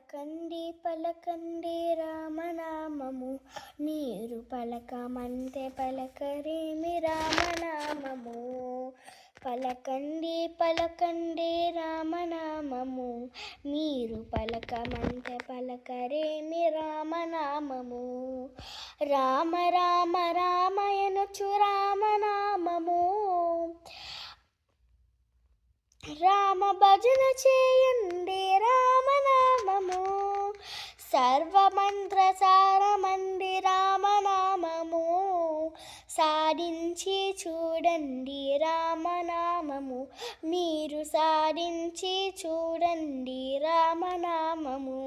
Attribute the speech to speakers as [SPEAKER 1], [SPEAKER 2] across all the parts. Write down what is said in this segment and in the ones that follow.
[SPEAKER 1] పలకండి పలకండి రామనామము, మీరు పలకమంటే పలకరేమి రామనామము. పలకండి పలకండి రామనామము, మీరు పలకమంటే పలకరేమి రామనామము. రామ రామ రామయనుచు రామనామము, రామ భజన చేయండి రామనామము. సర్వమంత్ర సారమంది రామనామము, సాధించి చూడండి రామనామము. మీరు సాధించి చూడండి రామనామము.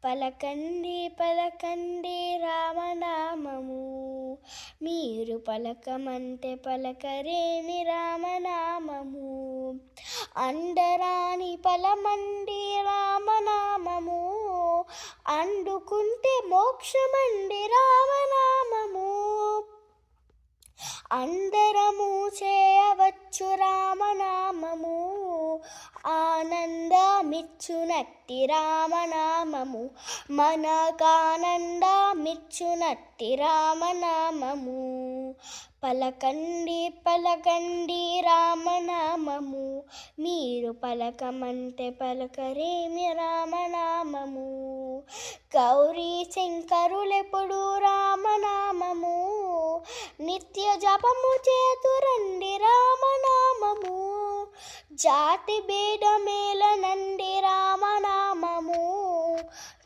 [SPEAKER 1] పలకండి పలకండి రామనామము, మీరు పలకమంటే పలకరేమి రామనామము. అండరాని పలమండి రామనామము, అండుకుంటే మోక్షమండి రామనామము. అందరము చేయవచ్చు రామనామము, ఆనందమిచ్చునట్టి రామనామము. మనకానందమిచ్చునట్టి రామనామము. పలకండి పలకండి రామనామము, మీరు పలకమంటే పలకరేమి రామనామము. గౌరీ శంకరులెప్పుడు రామనామము, నిత్య జపము చేతురండి రామనామము. జాతి భేదమేలనండి రామనామము,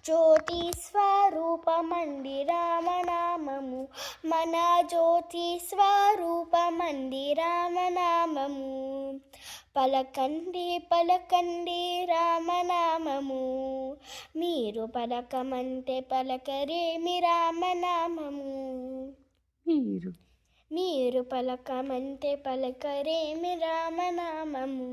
[SPEAKER 1] జ్యోతి స్వరూపమండి రామనామము. మన జ్యోతి స్వరూపమండి రామనామము. పలకండి పలకండి రామనామము, మీరు పలకమంటే పలకరేమి రామనామము.
[SPEAKER 2] మీరు
[SPEAKER 1] మీరు పలకమంటే పలకరేమి రామనామము.